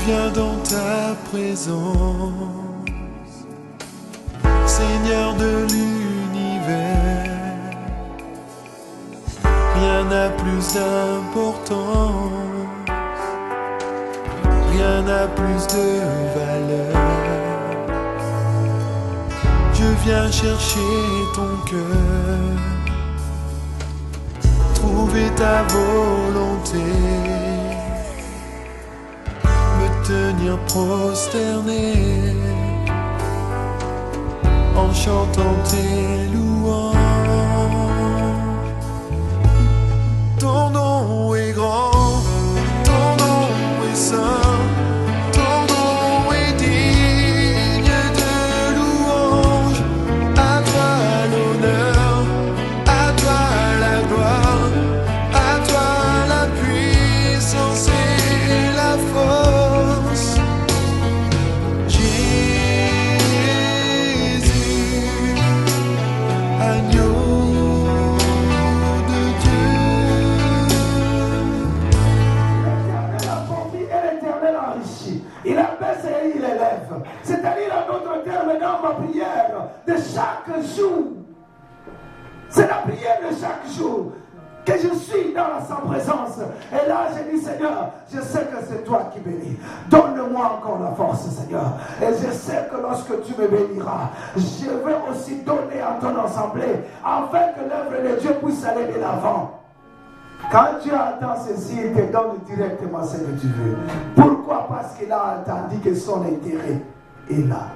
viens dans ta présence, Seigneur de l'univers. Rien n'a plus d'importance, rien n'a plus de valeur. Je viens chercher ton cœur, trouver ta volonté, me tenir prosterné en chantant tes louanges. Ton nom est grand, ton nom est saint, ton nom est digne de louange. À toi l'honneur, à toi la gloire, à toi la puissance et la force. Jésus, agneau de Dieu. L'Éternel a fourni et l'Éternel enrichit. Il abaisse et il élève. C'est-à-dire, en d'autres termes, dans ma prière de chaque jour. C'est la prière de chaque jour que je suis dans sa présence. Et là, j'ai dit, Seigneur, je sais que c'est toi qui bénis. Donne-moi encore la force, Seigneur. Et je sais que lorsque tu me béniras, je vais aussi donner à ton assemblée, afin que l'œuvre de Dieu puisse aller de l'avant. Quand Dieu entend ceci, il te donne directement ce que tu veux. Pourquoi? Parce qu'il a entendu que son intérêt est là.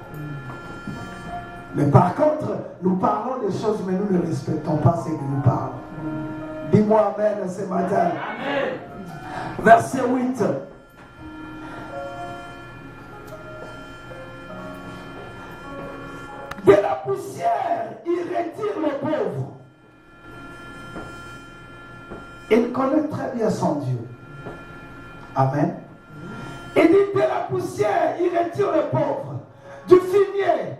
Mais par contre, nous parlons des choses, mais nous ne respectons pas ce que nous parlons. Dis-moi Amen ce matin. Amen. Verset 8. De la poussière, il retire le pauvre. Il connaît très bien son Dieu. Amen. Il dit de la poussière, il retire le pauvre. Du fumier,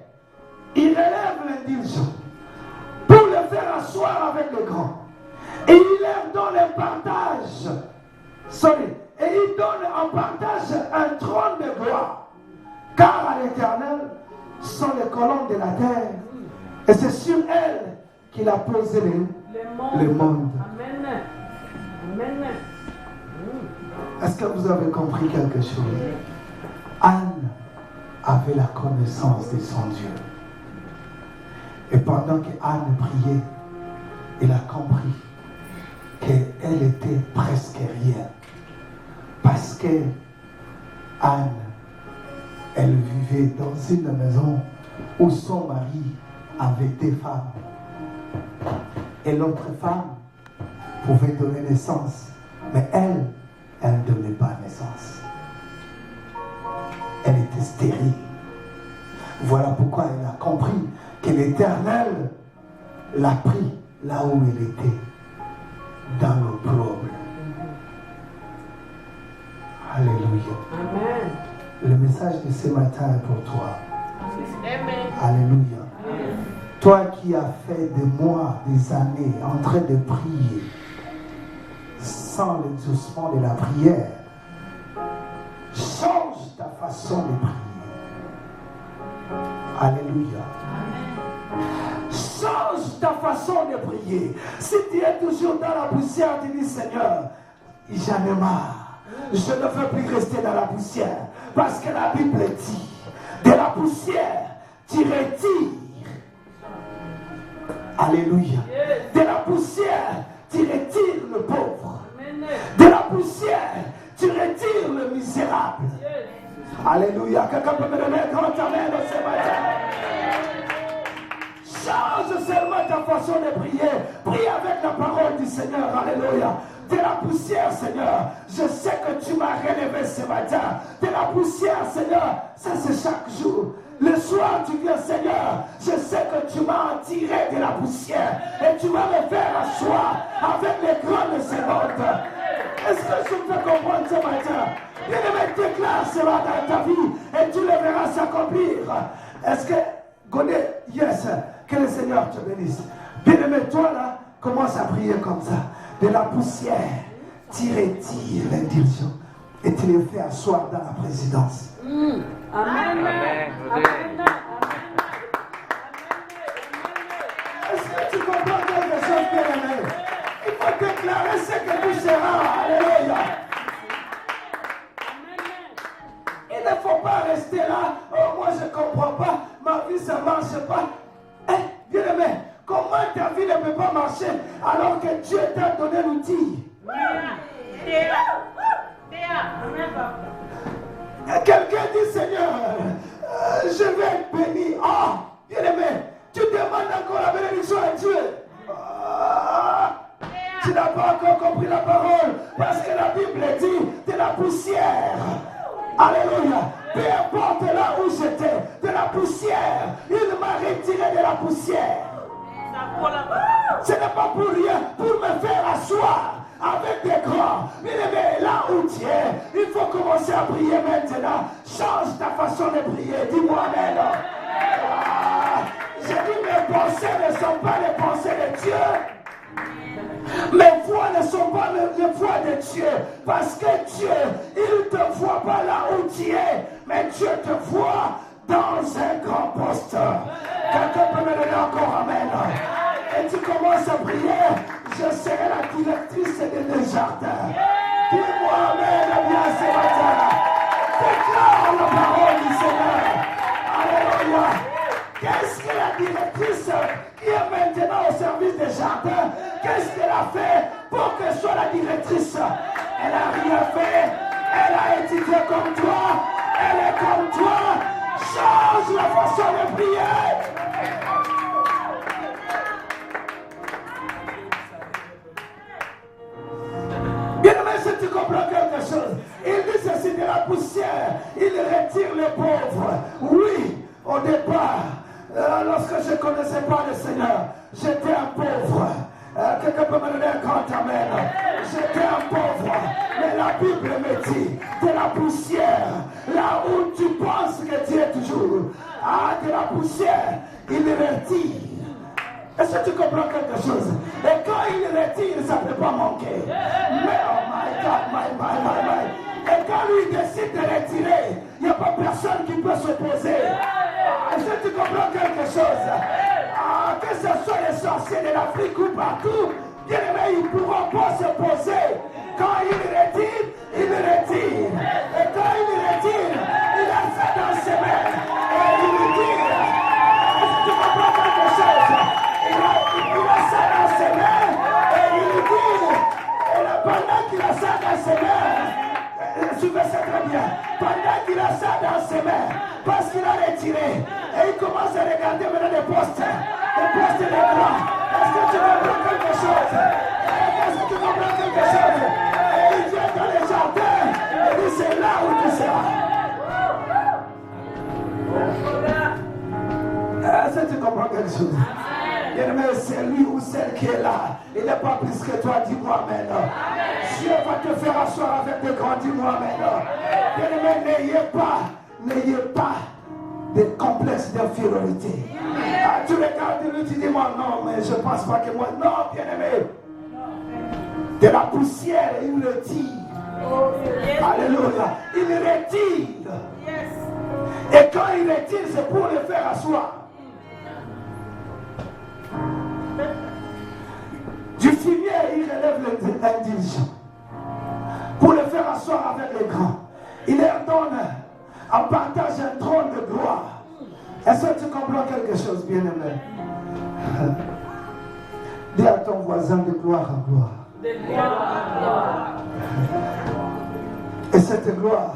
il relève l'indigent pour le faire asseoir avec les grands. Et il leur donne un partage. Et il donne en partage un trône de gloire. Car à l'Éternel sont les colonnes de la terre. Et c'est sur elles qu'il a posé le monde. Amen. Amen. Est-ce que vous avez compris quelque chose? Anne avait la connaissance de son Dieu. Et pendant que Anne priait, il a compris qu'elle était presque rien. Parce que Anne, elle vivait dans une maison où son mari avait des femmes. Et l'autre femme pouvait donner naissance. Mais elle ne donnait pas naissance. Elle était stérile. Voilà pourquoi elle a compris que l'Éternel l'a pris là où elle était, dans l'opprobre. Alléluia. Amen. Le message de ce matin est pour toi. Amen. Alléluia. Amen. Toi qui as fait des mois, des années en train de prier sans l'exaucement de la prière, change ta façon de prier. Alléluia. Change ta façon de prier. Si tu es toujours dans la poussière, tu dis Seigneur, j'en ai marre. Je ne veux plus rester dans la poussière. Parce que la Bible dit, de la poussière, tu retires. Alléluia. De la poussière, tu retires le pauvre. De la poussière, tu retires le misérable. Alléluia. Quelqu'un peut me donner un grand amen ce matin. Change seulement ta façon de prier. Prie avec la parole du Seigneur. Alléluia. De la poussière, Seigneur, je sais que tu m'as relevé ce matin. De la poussière, Seigneur, ça c'est chaque jour. Le soir, tu viens, Seigneur, je sais que tu m'as tiré de la poussière et tu vas me faire asseoir avec les grands de ce monde. Est-ce que je peux comprendre ce matin? Bien-aimé, déclare cela dans ta vie et tu le verras s'accomplir. Est-ce que, Godé, yes, que le Seigneur te bénisse. Bien-aimé, toi là, commence à prier comme ça. De la poussière, tire l'individu. et tu les fais asseoir dans la présidence. Amen. Est-ce que tu comprends quelque chose, bien-aimé? Il faut déclarer ce que tu seras. Alléluia. Il ne faut pas rester là. Oh, moi je ne comprends pas. Ma vie, ça ne marche pas. Bien-aimé, comment ta vie ne peut pas marcher alors que Dieu t'a donné l'outil? Quelqu'un dit, Seigneur, je vais être béni. Ah, bien-aimé, tu demandes encore la bénédiction à Dieu. Tu n'as pas encore compris la parole parce que la Bible dit de la poussière. Alléluia. Peu importe là où j'étais, de la poussière. Il m'a retiré de la poussière. Ce n'est pas pour rien, pour me faire asseoir avec des grands. Mais là où tu es, il faut commencer à prier maintenant. Change ta façon de prier. Dis-moi amen. J'ai dit mes pensées ne sont pas les pensées de Dieu. Mes voix ne sont pas les voix de Dieu. Parce que Dieu, il ne te voit pas là où tu es. Mais Dieu te voit dans un grand poste. Quelqu'un peut me donner encore amen. Et tu commences à prier. Je serai la directrice de Desjardins. Dis-moi amen bien ce matin. Déclare la parole du Seigneur. Alléluia. Qu'est-ce que la directrice qui est maintenant au service des jardins, qu'est-ce qu'elle a fait pour qu'elle soit la directrice? Elle n'a rien fait. Elle a étudié comme toi. Elle est comme toi. Change la façon de prier. Bien-aimé, si tu comprends quelque chose, il dit ceci de la poussière, il retire les pauvres. Oui, au départ, lorsque je ne connaissais pas le Seigneur, j'étais un pauvre. Quelqu'un peut me donner un grand amen. J'étais un pauvre, mais la Bible me dit de la poussière, là où tu penses que tu es toujours, de la poussière, il retire. Est-ce que tu comprends quelque chose? Et quand il retire, ça ne peut pas manquer. Mais oh my God, my. Et quand lui décide de retirer, il n'y a pas personne qui peut s'opposer. Est-ce que tu comprends quelque chose? Que ce soit les sorciers de l'Afrique ou partout, bien aimé, ils ne pourront pas s'opposer. Quand il retire, il retire. Et quand il retire, il a ça dans ses mains. Et il retire. Est-ce que tu comprends quelque chose? Il a ça dans ses mains et il dit, et pendant qu'il a ça dans ses mains, suivez ça très bien, pendant qu'il a ça dans ses mains, parce qu'il a retiré, et il commence à regarder maintenant des postes de grands. Est-ce que tu comprends quelque chose? Est-ce que tu comprends quelque chose? Et il vient dans les jardins, et il dit, c'est là où tu seras. Est-ce que tu comprends quelque chose? Bien-aimé, c'est lui ou celle qui est là. Il n'est pas plus que toi, dis-moi amen. Dieu va te faire asseoir avec des grands, dis-moi amen. Bien-aimé, n'ayez pas de complexe d'infériorité. Tu regardes lui, tu dis moi non, mais je ne pense pas que moi. Non, bien-aimé. De la poussière, il retire. Alléluia. Il retire. Et quand il retire, c'est pour le faire asseoir. Du fumier, il relève l'indigent pour le faire asseoir avec les grands. Il leur donne en partage un trône de gloire. Est-ce que tu comprends quelque chose, bien-aimé? Dis à ton voisin de gloire en gloire. De gloire en gloire. Et cette gloire,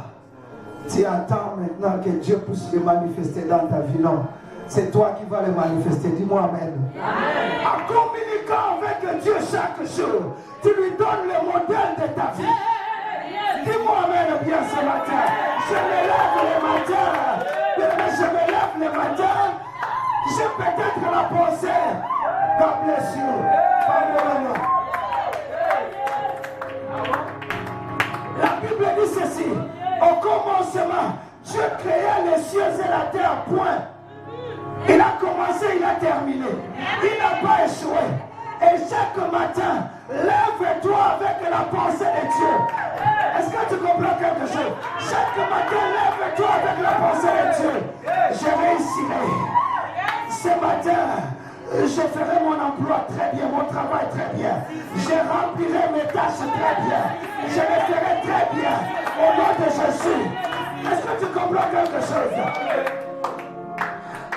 tu attends maintenant que Dieu puisse le manifester dans ta vie. Non, c'est toi qui vas le manifester. Dis-moi amen. En communiquant avec Dieu chaque jour, tu lui donnes le modèle de ta vie. Dis-moi amen bien ce matin. Je me lève le matin. Je me lève le matin. J'ai peut-être la pensée. God bless you. Alléluia. La Bible dit ceci. Au commencement, Dieu créa les cieux et la terre, point. Il a commencé, il a terminé. Il n'a pas échoué. Et chaque matin, lève-toi avec la pensée de Dieu. Est-ce que tu comprends quelque chose? Chaque matin, lève-toi avec la pensée de Dieu. Je réussirai. Ce matin, je ferai mon emploi très bien, mon travail très bien. Je remplirai mes tâches très bien. Je les ferai très bien. Au nom de Jésus. Est-ce que tu comprends quelque chose?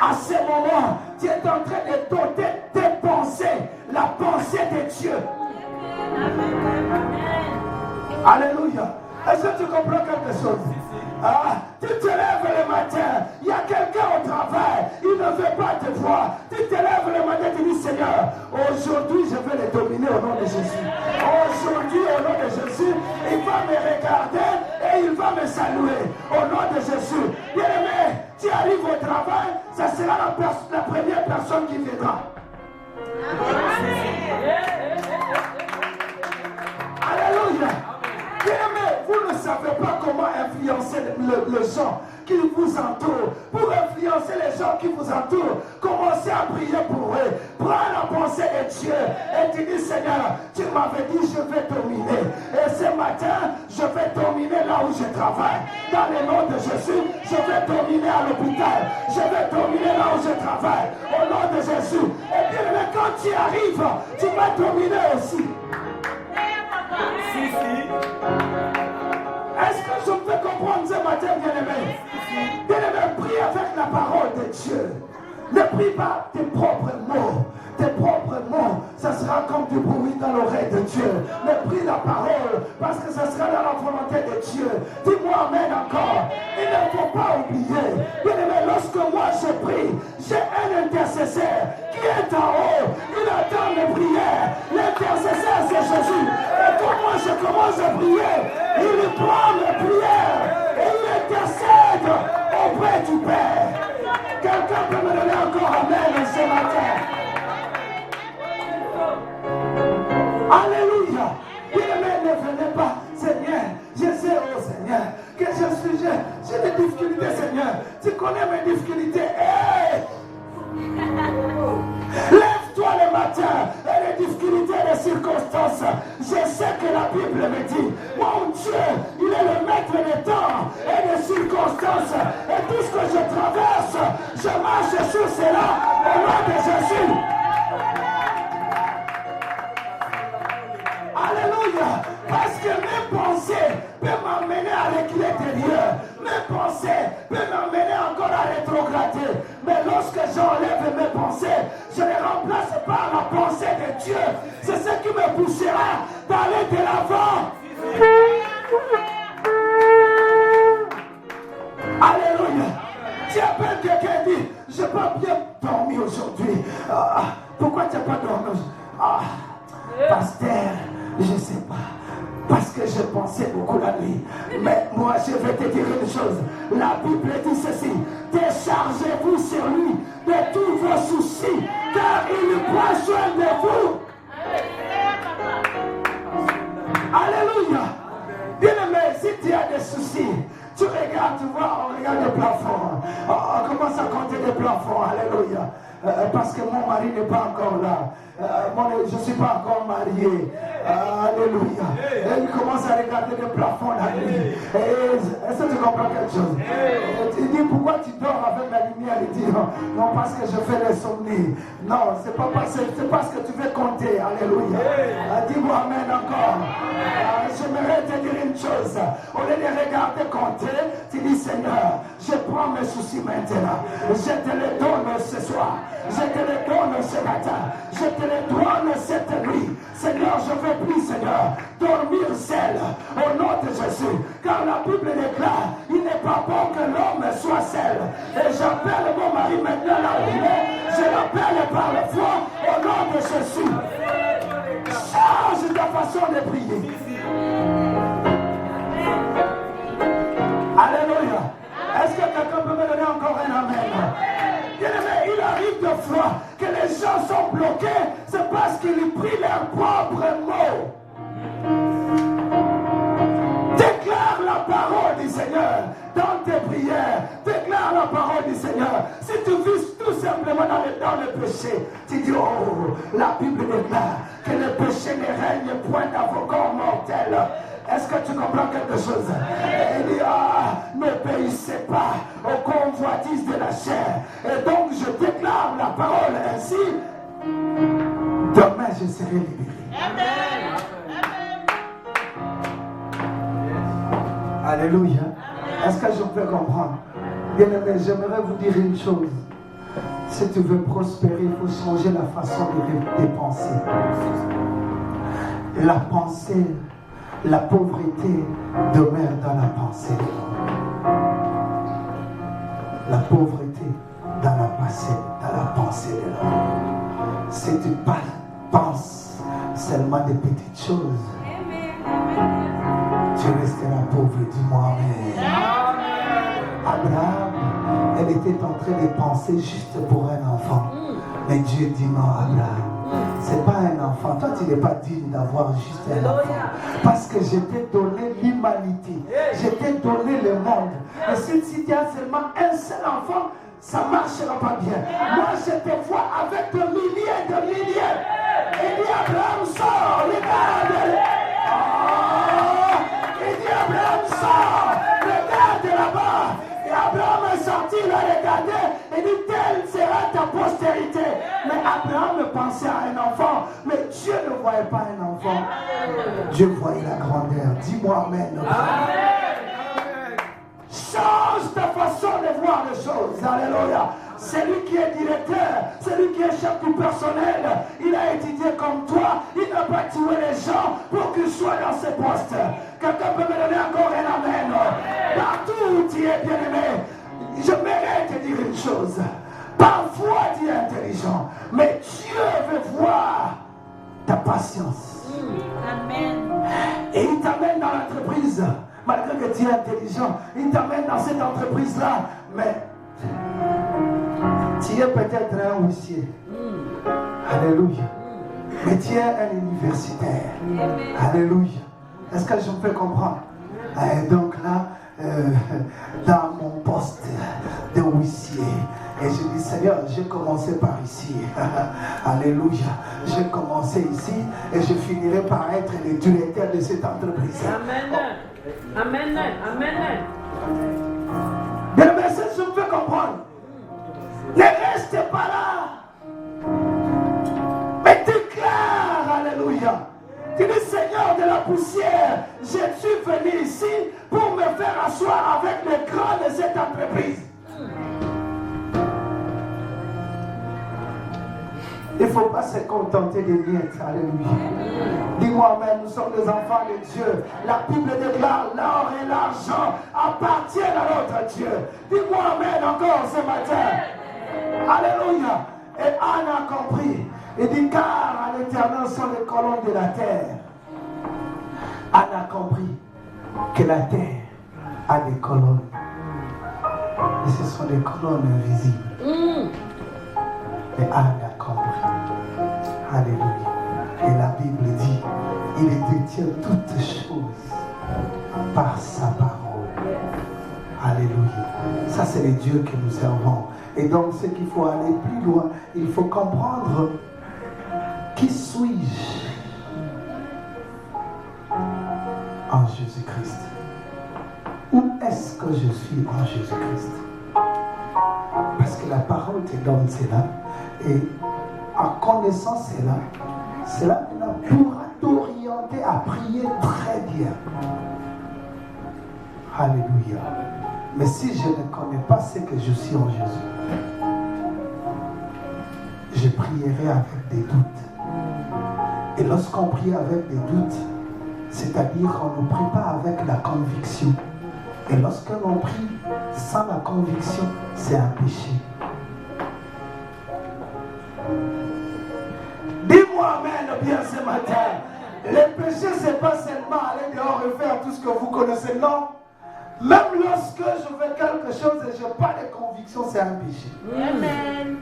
À ce moment, tu es en train de doter tes pensées, la pensée de Dieu. Alléluia. Est-ce que tu comprends quelque chose? Tu te lèves le matin, il y a quelqu'un au travail, il ne veut pas te voir. Tu te lèves le matin, tu dis Seigneur, aujourd'hui je vais les dominer au nom de Jésus. Aujourd'hui au nom de Jésus, il va me regarder et il va me saluer au nom de Jésus. Bien-aimé, tu arrives au travail, ça sera la première personne qui viendra. Alléluia. Bien-aimé, vous ne savez pas comment influencer les gens qui vous entourent. Pour influencer les gens qui vous entourent, commencez à prier pour eux. Prends la pensée de Dieu et tu dis Seigneur, tu m'avais dit je vais dominer. Et ce matin, je vais dominer là où je travaille. Dans le nom de Jésus, je vais dominer à l'hôpital. Je vais dominer là où je travaille. Au nom de Jésus. Et bien, quand tu arrives, tu vas dominer aussi. Est-ce que je peux comprendre ce matin, bien-aimé? Bien-aimé, prie avec la parole de Dieu. Ne prie pas tes propres mots. Tes propres mots, ça sera comme du bruit dans l'oreille de Dieu. Mais prie la parole, parce que ça sera dans la volonté de Dieu. Dis-moi amen encore. Il ne faut pas oublier. Bien-aimé, lorsque moi je prie, j'ai un intercesseur qui est en haut. Il attend mes prières. L'intercesseur, c'est Jésus. Et quand moi je commence à prier, il prend mes prières et il intercède auprès du Père. Quelqu'un peut me donner encore amen ce matin? Alléluia. Bien-aimé, ne venez pas. Seigneur, je sais, oh Seigneur, que j'ai des difficultés, Seigneur. Tu connais mes difficultés. Hey! Lève-toi le matin et les difficultés, les circonstances. Je sais que la Bible me dit, mon Dieu, il est le maître des temps et des circonstances. Et tout ce que je traverse, je marche sur cela au nom de Jésus. Alléluia. Parce que mes pensées peuvent m'amener à l'intérieur. Mes pensées peuvent m'amener encore à rétrograder. Mais lorsque j'enlève mes pensées, je les remplace par la pensée de Dieu. C'est ce qui me poussera d'aller de l'avant. Alléluia. Tu appelles quelqu'un et dis, je n'ai pas bien dormi aujourd'hui. Pourquoi tu n'as pas dormi? Pasteur, je ne sais pas. Parce que je pensais beaucoup la nuit. Mais moi, je vais te dire une chose. La Bible dit ceci. Déchargez-vous sur lui de tous vos soucis, car il prend soin de vous. Alléluia. Bien-aimé, si tu as des soucis, tu regardes, tu vois, on regarde le plafond. On commence à compter les plafonds. Alléluia. Parce que mon mari n'est pas encore là. Je ne suis pas encore marié. Alléluia. Et il commence à regarder le plafond la nuit. Est-ce que tu comprends quelque chose? Il dit, pourquoi tu dors avec la lumière? Il dit, non, parce que je fais l'insomnie. Non, c'est parce que tu veux compter. Alléluia. Dis-moi amen encore. J'aimerais te dire une chose. Au lieu de regarder compter, tu dis, Seigneur, je prends mes soucis maintenant. Je te les donne ce soir. Je te les donne ce matin. Je te les donne cette nuit. Seigneur, je veux plus, Seigneur, dormir seul au nom de Jésus. Car la Bible déclare, il n'est pas bon que l'homme soit seul. Et j'appelle mon mari maintenant là où il est. Je l'appelle par la foi au nom de Jésus. Change ta façon de prier. Alléluia. Est-ce que quelqu'un peut me donner encore un amen? Bien-aimé, il arrive de fois que les gens sont bloqués, c'est parce qu'ils prient leurs propres mots. Déclare la parole du Seigneur dans tes prières. Déclare la parole du Seigneur. Si tu vis tout simplement simplement dans le péché. Tu dis, oh, la Bible déclare que le péché ne règne point dans vos corps mortels. Est-ce que tu comprends quelque chose? Il dit, n'obéissez pas aux convoitises de la chair. Et donc je déclare la parole ainsi. Demain je serai libéré. Amen. Alléluia. Est-ce que je peux comprendre? Bien-aimé, j'aimerais vous dire une chose. Si tu veux prospérer, il faut changer la façon de penser. La pensée, la pauvreté demeure dans la pensée de l'homme. La pauvreté dans la pensée de l'homme. Si tu penses seulement des petites choses, tu resteras pauvre. Dis-moi amen. Abraham, elle était en train de penser juste pour un enfant. Mais Dieu dit non, Abraham, c'est pas un enfant. Toi, tu n'es pas digne d'avoir juste un enfant. Parce que je t'ai donné l'humanité. Je t'ai donné le monde. Et si tu as seulement un seul enfant, ça ne marchera pas bien. Moi, je te vois avec de milliers de milliers. Il dit Abraham, sort, regarde. Il dit Abraham, sort, regarde là-bas. Et Abraham est sorti, il a regardé. Il dit, telle sera ta postérité. Mais Abraham pensait à un enfant. Mais Dieu ne voyait pas un enfant. Dieu voyait la grandeur. Dis-moi amen. Change ta façon de voir les choses. Alléluia. Celui qui est directeur, celui qui est chef du personnel, il a étudié comme toi. Il n'a pas tué les gens pour qu'ils soient dans ses postes. Quelqu'un peut me donner encore un amen. Partout où tu es bien-aimé, je mérite de dire une chose. Parfois tu es intelligent, mais Dieu veut voir ta patience. Amen. Et il t'amène dans l'entreprise. Malgré que tu es intelligent, il t'amène dans cette entreprise-là. Mais tu es peut-être un huissier. Alléluia. Mais tu es un universitaire. Alléluia. Est-ce que je peux comprendre? Et donc là, dans mon poste de huissier, et je dis Seigneur, j'ai commencé par ici. Alléluia. J'ai commencé ici et je finirai par être le directeur de cette entreprise. Amen. Amen. Amen. Bien, mais si je peux comprendre, ne reste pas là. Mais déclare, alléluia. Tu dis Seigneur de la poussière, je suis venu ici pour me faire asseoir avec les grands de cette entreprise. Il ne faut pas se contenter des miettes. Alléluia. Dis-moi amen, nous sommes des enfants de Dieu. La Bible déclare l'or et l'argent appartiennent à notre Dieu. Dis-moi amen encore ce matin. Alléluia. Et Anne a compris. Il dit car à l'Éternel sont les colonnes de la terre. Anne a compris que la terre a des colonnes. Et ce sont des colonnes invisibles. Et Anne a compris. Alléluia. Et la Bible dit, il détient toutes choses par sa parole. Alléluia. Ça c'est le Dieu que nous servons. Et donc ce qu'il faut aller plus loin, il faut comprendre qui suis-je en Jésus-Christ. Où est-ce que je suis en Jésus-Christ? Parce que la parole te donne cela. Et en connaissant cela, cela pourra t'orienter à prier très bien. Alléluia. Mais si je ne connais pas ce que je suis en Jésus, je prierai avec des doutes. Et lorsqu'on prie avec des doutes, c'est-à-dire qu'on ne prie pas avec la conviction. Et lorsque l'on prie sans la conviction, c'est un péché. Dis-moi amen bien ce matin. Le péché, c'est pas seulement aller dehors et faire tout ce que vous connaissez, non. Même lorsque je fais quelque chose et je n'ai pas de conviction, c'est un péché. Amen.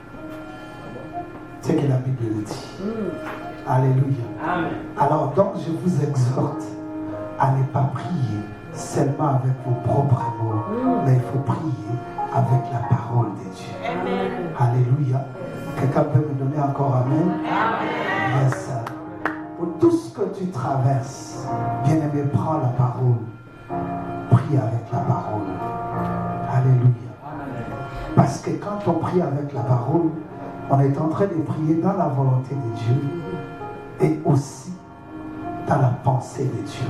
C'est ce que la Bible dit. Alléluia. Amen. Alors donc je vous exhorte à ne pas prier seulement avec vos propres mots, mais il faut prier avec la parole de Dieu. Amen. Alléluia. Quelqu'un peut me donner encore Amen? Amen. Yes. Pour tout ce que tu traverses, bien-aimé, prends la parole. Prie avec la parole. Alléluia. Parce que quand on prie avec la parole, on est en train de prier dans la volonté de Dieu et aussi dans la pensée de Dieu.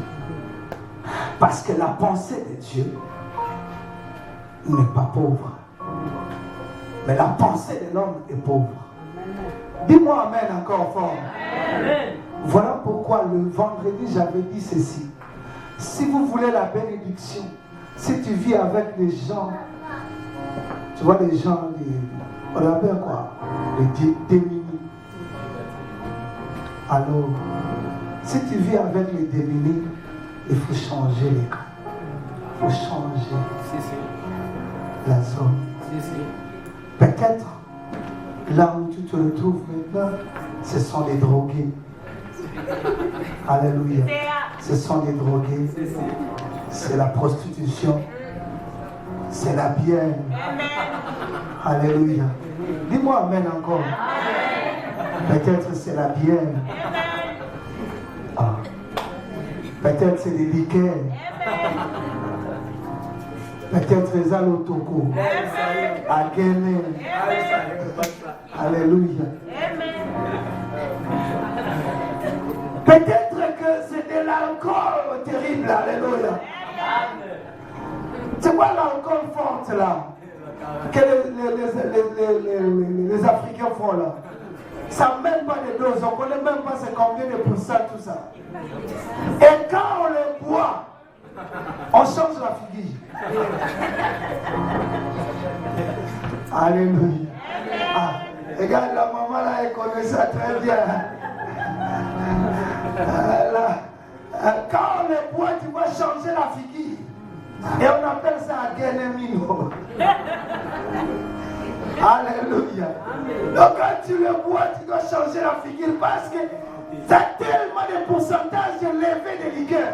Parce que la pensée de Dieu n'est pas pauvre. Mais la pensée de l'homme est pauvre. Dis-moi Amen encore fort. Amen. Voilà pourquoi le vendredi j'avais dit ceci. Si vous voulez la bénédiction, si tu vis avec les gens, tu vois les gens, on appelle quoi? Les démunis. Alors, si tu vis avec les démunis, il faut changer les camps. Il faut changer la zone. Peut-être, là où tu te retrouves maintenant, ce sont les drogués. Alléluia. Ce sont les drogués. C'est la prostitution. C'est la bière. Alléluia. Dis-moi Amen encore. Peut-être c'est la bière. Ah. Peut-être c'est les liqueurs. Peut-être les alotoko. Agene. Alléluia. Peut-être que c'est de l'alcool terrible. Alléluia. Tu vois l'alcool forte là que les Africains font là. Ça ne mène pas de doses, on ne connaît même pas c'est combien de pourcents tout ça. Et quand on les boit, on change la figure. Alléluia. Ah, regarde la maman là, elle connaît ça très bien. Quand on les boit, tu vas changer la figure. Et on appelle ça Genemino. Alléluia. Donc quand tu le bois, tu dois changer la figure parce que tu as tellement de pourcentage élevé de liqueur.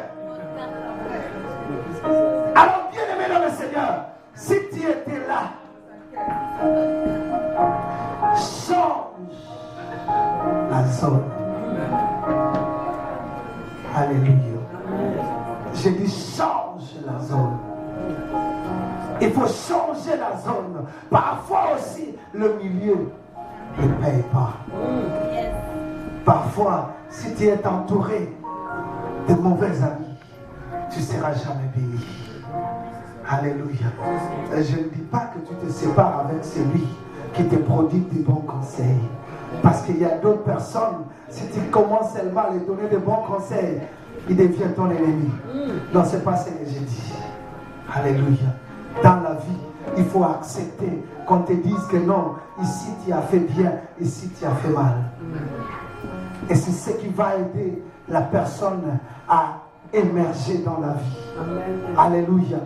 Alors bien aimé dans le Seigneur, si tu étais là, change la zone. Alléluia. J'ai dit change la zone. Il faut changer la zone. Parfois aussi, le milieu ne paye pas. Parfois, si tu es entouré de mauvais amis, tu ne seras jamais béni. Alléluia. Et je ne dis pas que tu te sépares avec celui qui te prodigue des bons conseils. Parce qu'il y a d'autres personnes, si tu commences seulement à leur donner de bons conseils, il devient ton ennemi. Non, ce n'est pas ce que j'ai dit. Alléluia. Dans la vie, il faut accepter qu'on te dise que non, ici tu as fait bien, ici tu as fait mal. Et c'est ce qui va aider la personne à émerger dans la vie. Amen. Alléluia.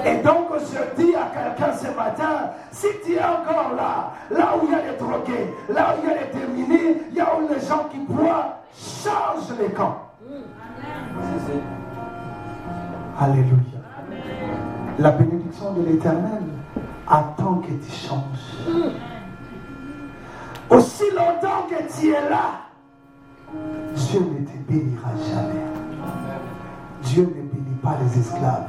Et donc je dis à quelqu'un ce matin, si tu es encore là où il y a les drogués, là où il y a les démunis, il y a où les gens qui boivent, change les camps. Alléluia. La bénédiction de l'Éternel attend que tu changes. Aussi longtemps que tu es là, Dieu ne te bénira jamais. Dieu ne bénit pas les esclaves.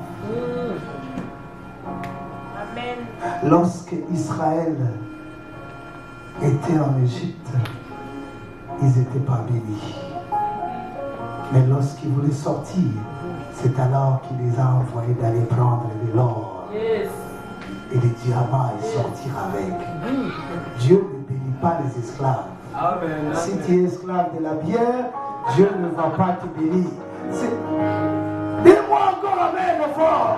Amen. Lorsque Israël était en Égypte, ils n'étaient pas bénis. Mais lorsqu'ils voulaient sortir, c'est alors qu'il les a envoyés d'aller prendre de l'or et des diamants et sortir avec. Dieu ne bénit pas les esclaves. Amen. Si tu es esclave de la bière, Dieu ne va pas te bénir. Dis-moi encore Amen fort.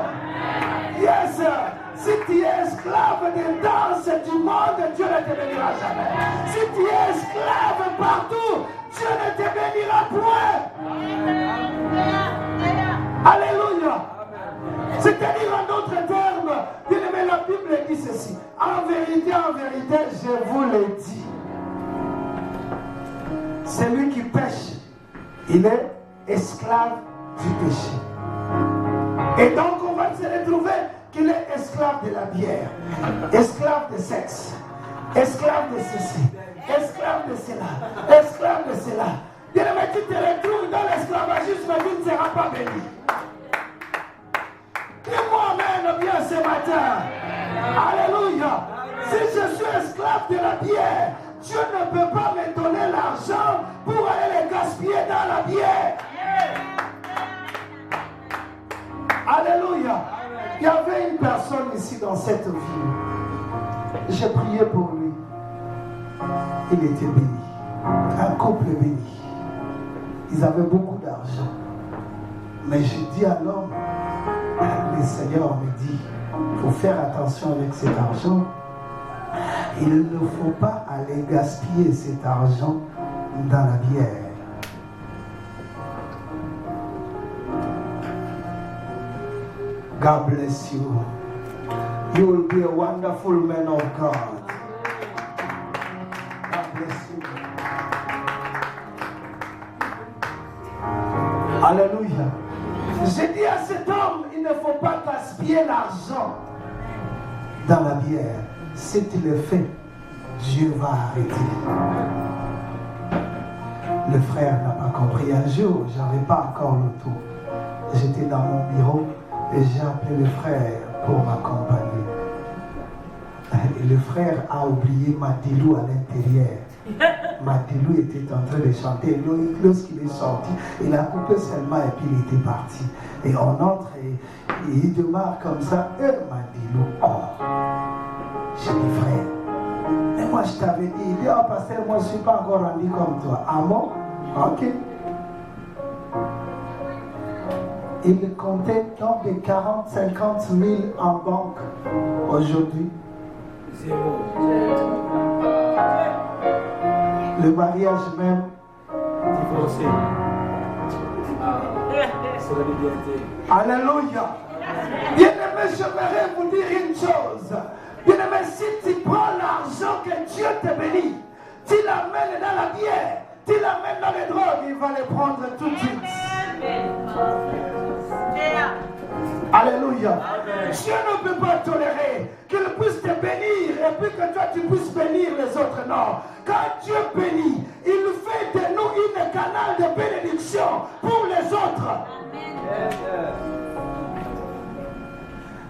Yes. Si tu es esclave des danses du monde, Dieu ne te bénira jamais. Si tu es esclave partout, Dieu ne te bénira point. Alléluia. C'est-à-dire en d'autres termes, bien aimé, la Bible dit ceci. En vérité, je vous le dis. Celui qui pêche, il est esclave du péché. Et donc on va se retrouver qu'il est esclave de la bière, esclave de sexe, esclave de ceci, Esclave de cela. Esclave de cela. Bien-aimé, tu te retrouves dans l'esclavagisme, tu ne seras pas béni. Dis-moi amen bien ce matin. Alléluia. Si je suis esclave de la bière, Dieu ne peut pas me donner l'argent pour aller le gaspiller dans la bière. Alléluia. Il y avait une personne ici dans cette ville. J'ai prié pour lui. Il était béni. Un couple béni. Ils avaient beaucoup d'argent. Mais je dis à l'homme, le Seigneur me dit, il faut faire attention avec cet argent. Il ne faut pas aller gaspiller cet argent dans la bière. God bless you. You will be a wonderful man of God. God bless you. Alléluia. J'ai dit à cet homme, il ne faut pas gaspiller l'argent dans la bière. Si tu le fais, Dieu va arrêter. Le frère n'a pas compris. Un jour, je n'avais pas encore l'auto. J'étais dans mon bureau et j'ai appelé le frère pour m'accompagner. Et le frère a oublié Madilou à l'intérieur. Madilou était en train de chanter. Lorsqu'il est sorti, il a coupé seulement et puis il était parti. Et on entre et il démarre comme ça. Madilou, oh! J'ai dit, frère, mais moi je t'avais dit, il dit, oh pasteur, moi je ne suis pas encore rendu comme toi. Ah bon? Ok. Il comptait donc de 40, 50 000 en banque aujourd'hui. Le mariage même. Divorcé. C'est la liberté. Alléluia. Bien-aimé, j'aimerais vous dire une chose. Bien-aimé, si tu prends l'argent que Dieu te bénit, tu l'amènes dans la bière, tu l'amènes dans les drogues, il va les prendre tout de suite. Alléluia. Dieu ne peut pas tolérer qu'il puisse te bénir et puis que toi tu puisses bénir les autres. Non. Quand Dieu bénit, il fait de nous une canal de bénédiction pour les autres.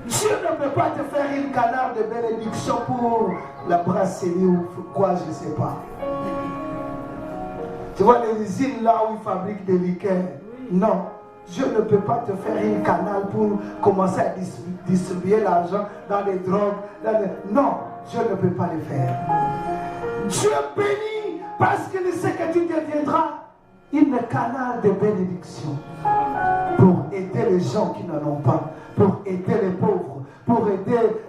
Dieu ne peut pas te faire une canal de bénédiction pour la brasserie ou quoi, je ne sais pas. Tu vois les usines là où ils fabriquent des liqueurs. Non. Dieu ne peut pas te faire une canal pour commencer à distribuer l'argent dans les drogues. Non, Dieu ne peut pas le faire. Dieu bénit parce qu'il sait que tu deviendras une canal de bénédiction pour aider les gens qui n'en ont pas, pour aider les pauvres, pour aider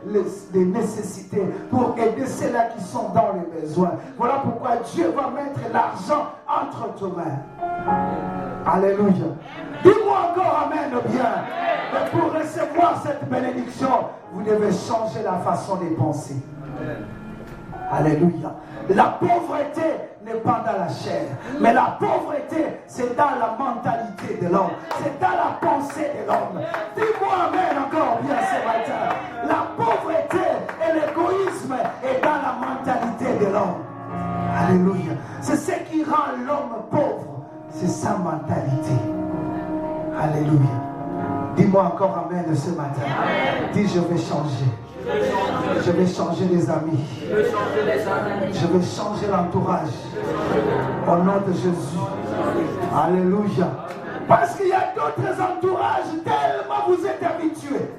les nécessités, pour aider ceux-là qui sont dans les besoins. Voilà pourquoi Dieu va mettre l'argent entre tes mains. Alléluia. Dis-moi encore amen bien. Mais pour recevoir cette bénédiction, vous devez changer la façon de penser. Alléluia. La pauvreté n'est pas dans la chair, mais la pauvreté, c'est dans la mentalité de l'homme, c'est dans la pensée de l'homme. Dis-moi amen encore bien ce matin. La pauvreté et l'égoïsme est dans la mentalité de l'homme. Alléluia. C'est ce qui rend l'homme pauvre, c'est sa mentalité. Alléluia. Dis-moi encore amen ce matin. Amen. Dis, je vais changer. Je vais changer les amis. Je vais changer l'entourage. Au nom de Jésus. Alléluia. Parce qu'il y a d'autres entourages tellement vous êtes habitués.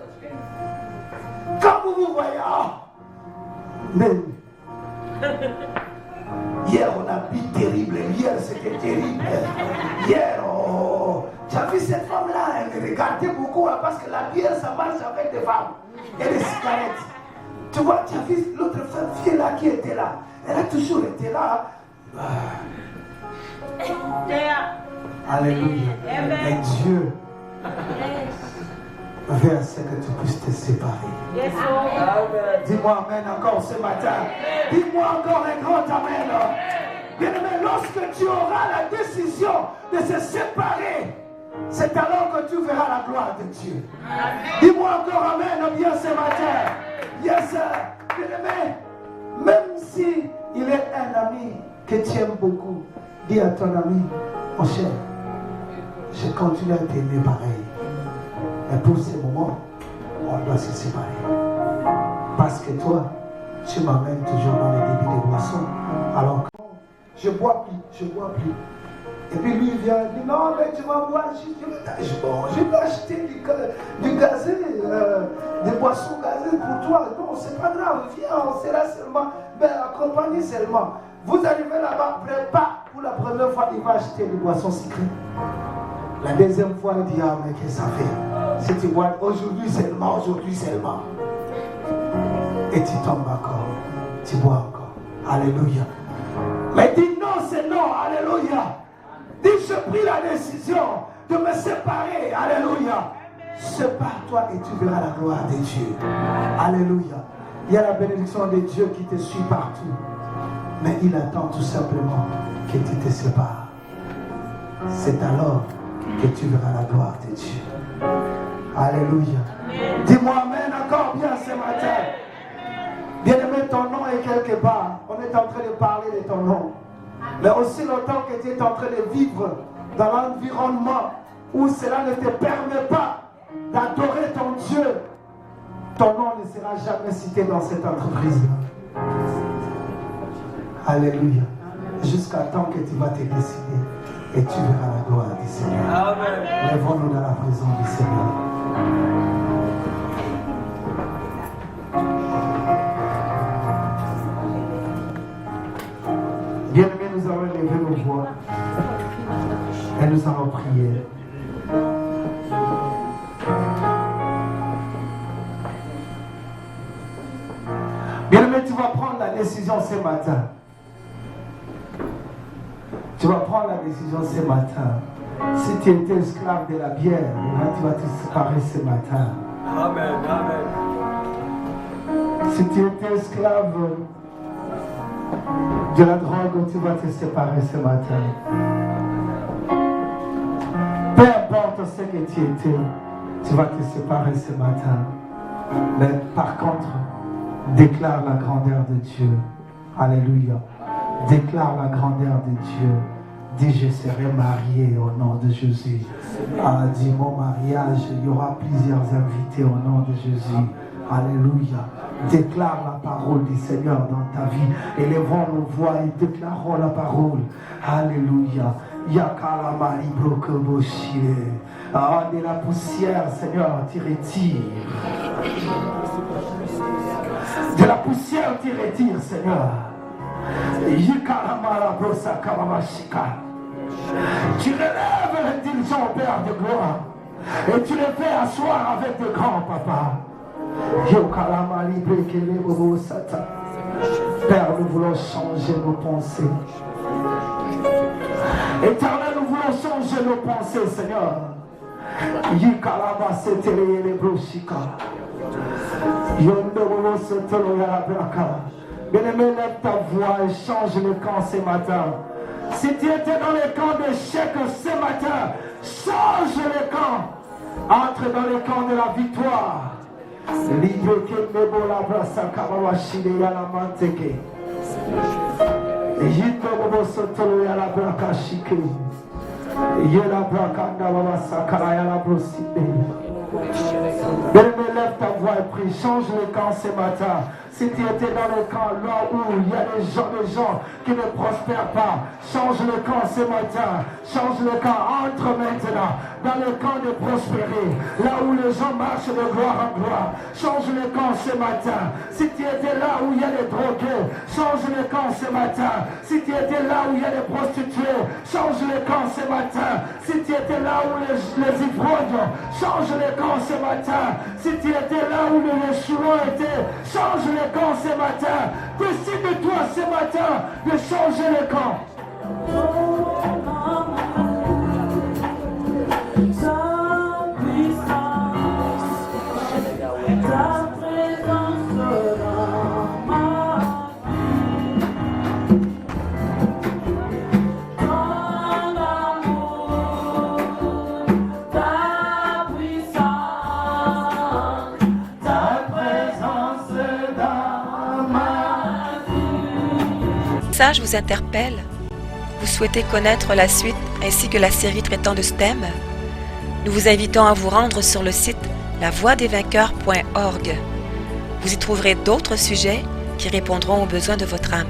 Quand vous voyez, mais hier on a bu terrible. Hier c'était terrible. Hier, tu as vu cette femme-là, elle me regardait beaucoup parce que la bière ça marche avec des femmes et des cigarettes. Tu vois, tu as vu l'autre fille là qui était là. Elle a toujours été là. Alléluia. Et Dieu veut à ce que tu puisses te séparer. Dis-moi amen encore ce matin. Dis-moi encore un grand amen. Bien-aimé, lorsque tu auras la décision de se séparer, c'est alors que tu verras la gloire de Dieu. Dis-moi encore amen bien ce matin. Yes, bien-aimé, même si il est un ami que tu aimes beaucoup, dis à ton ami, mon cher, je continue à t'aimer pareil. Mais pour ces moments, on doit se séparer. Parce que toi, tu m'amènes toujours dans les débits des boissons. Alors que je bois plus. Et puis lui il vient, il dit non mais tu vas boire, je vais acheter du gazé, des boissons gazées pour toi. Non, c'est pas grave, viens, on sera seulement, ben accompagné seulement. Vous arrivez là-bas, pas pour la première fois, il va acheter des boissons sucrées. La deuxième fois, il dit ah mais qu'est-ce que ça fait? Si tu bois aujourd'hui seulement. Et tu tombes encore, tu bois encore. Alléluia. Mais dis non, c'est non, alléluia. Dis, je pris la décision de me séparer. Alléluia. Sépare-toi et tu verras la gloire de Dieu. Alléluia. Il y a la bénédiction de Dieu qui te suit partout. Mais il attend tout simplement que tu te sépares. C'est alors que tu verras la gloire de Dieu. Alléluia. Dis-moi amen encore bien ce matin. Bien-aimé, ton nom est quelque part. On est en train de parler de ton nom. Mais aussi longtemps que tu es en train de vivre dans l'environnement où cela ne te permet pas d'adorer ton Dieu, ton nom ne sera jamais cité dans cette entreprise. Alléluia. Jusqu'à temps que tu vas te décider et tu verras la gloire du Seigneur. Amen. Lèvons-nous dans la présence du Seigneur. Bien-aimés, nous allons lever nos voix et nous allons prier. Bien-aimé, tu vas prendre la décision ce matin. Tu vas prendre la décision ce matin. Si tu étais esclave de la bière, là, tu vas te séparer ce matin. Amen, amen. Si tu étais esclave de la drogue, tu vas te séparer ce matin. Peu importe ce que tu étais, tu vas te séparer ce matin. Mais par contre, déclare la grandeur de Dieu. Alléluia. Déclare la grandeur de Dieu. Dis, je serai marié au nom de Jésus. Dis, mon mariage, il y aura plusieurs invités au nom de Jésus. Alléluia. Déclare la parole du Seigneur dans ta vie. Élevons nos voix et déclarons la parole. Alléluia. Yakalamari brokoboshire. De la poussière, Seigneur, tu retires. De la poussière, tu retires, Seigneur. Tu relèves l'intelligent Père de gloire et tu le fais asseoir avec de grands papas. Père, nous voulons changer nos pensées. Éternel, nous voulons changer nos pensées, Seigneur. Bien-aimé, lève ta voix et change le camp ce matin. Si tu étais dans le camp d'échec ce matin, change le camp. Entre dans le camp de la victoire. Libre que me bola brasa kabawashide ya la manteke. Yito bobo sotolo ya la braka shike. Yela braka ndababa sakara ya la broside. Bien-aimé, lève ta voix et prie. Change le camp ce matin. Si tu étais dans le camp là où il y a des gens qui ne prospèrent pas, change le camp ce matin. Change le camp, entre maintenant dans le camp de prospérer, là où les gens marchent de gloire en gloire. Change le camp ce matin. Si tu étais là où il y a des drogués, change le camp ce matin. Si tu étais là où il y a des prostituées, change le camp ce matin. Si tu étais là où les ivrognes, change le camp ce matin. Si tu étais là où les chouans étaient, change le camp ce matin. Décide-toi ce matin de changer le camp. message vous interpelle? Vous souhaitez connaître la suite ainsi que la série traitant de ce thème? Nous vous invitons à vous rendre sur le site lavoidesvainqueurs.org. Vous y trouverez d'autres sujets qui répondront aux besoins de votre âme.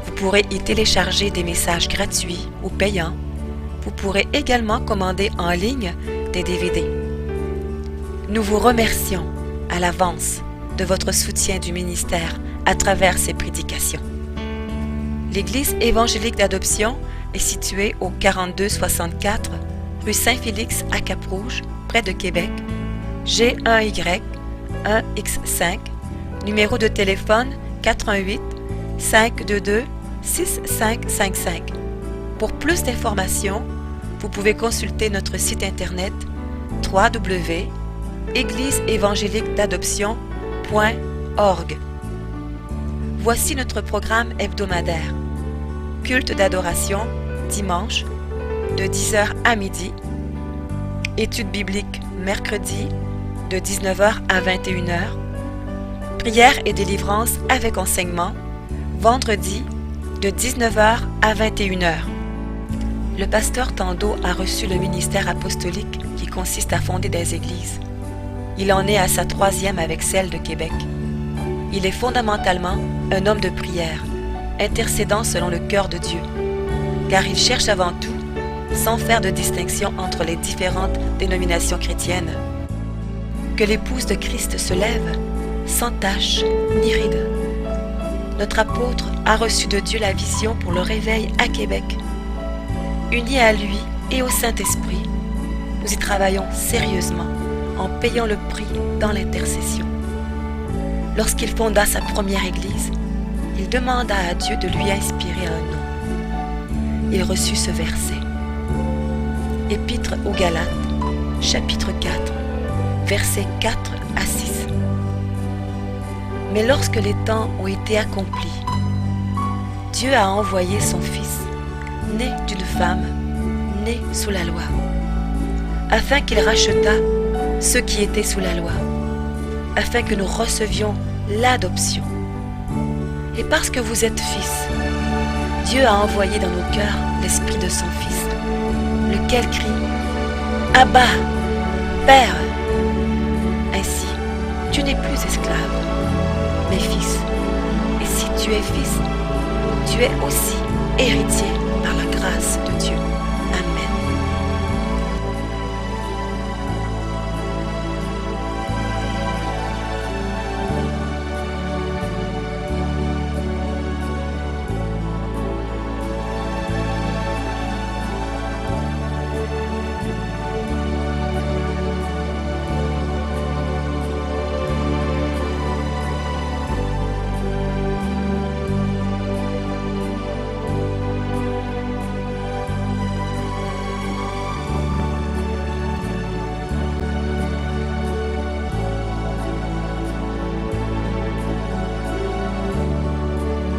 Vous pourrez y télécharger des messages gratuits ou payants. Vous pourrez également commander en ligne des DVD. Nous vous remercions à l'avance de votre soutien du ministère à travers ces prédications. L'Église évangélique d'adoption est située au 4264 rue Saint-Félix à Cap-Rouge, près de Québec, G1Y 1X5, numéro de téléphone 88 522 6555. Pour plus d'informations, vous pouvez consulter notre site internet www.égliseévangéliquedadoption.org. Voici notre programme hebdomadaire. Culte d'adoration, dimanche, de 10h à midi. Études bibliques, mercredi, de 19h à 21h. Prière et délivrance avec enseignement, vendredi, de 19h à 21h. Le pasteur Tando a reçu le ministère apostolique qui consiste à fonder des églises. Il en est à sa 3e avec celle de Québec. Il est fondamentalement un homme de prière, intercédant selon le cœur de Dieu, car il cherche avant tout, sans faire de distinction entre les différentes dénominations chrétiennes, que l'épouse de Christ se lève, sans tache ni ride. Notre apôtre a reçu de Dieu la vision pour le réveil à Québec. Unis à lui et au Saint-Esprit, nous y travaillons sérieusement en payant le prix dans l'intercession. Lorsqu'il fonda sa première église, il demanda à Dieu de lui inspirer un nom. Il reçut ce verset. Épître aux Galates, chapitre 4, versets 4 à 6. Mais lorsque les temps ont été accomplis, Dieu a envoyé son Fils, né d'une femme, né sous la loi, afin qu'il rachetât ceux qui étaient sous la loi, afin que nous recevions l'adoption. Et parce que vous êtes fils, Dieu a envoyé dans nos cœurs l'Esprit de son Fils, lequel crie « Abba, Père !» Ainsi, tu n'es plus esclave, mais fils. Et si tu es fils, tu es aussi héritier par la grâce de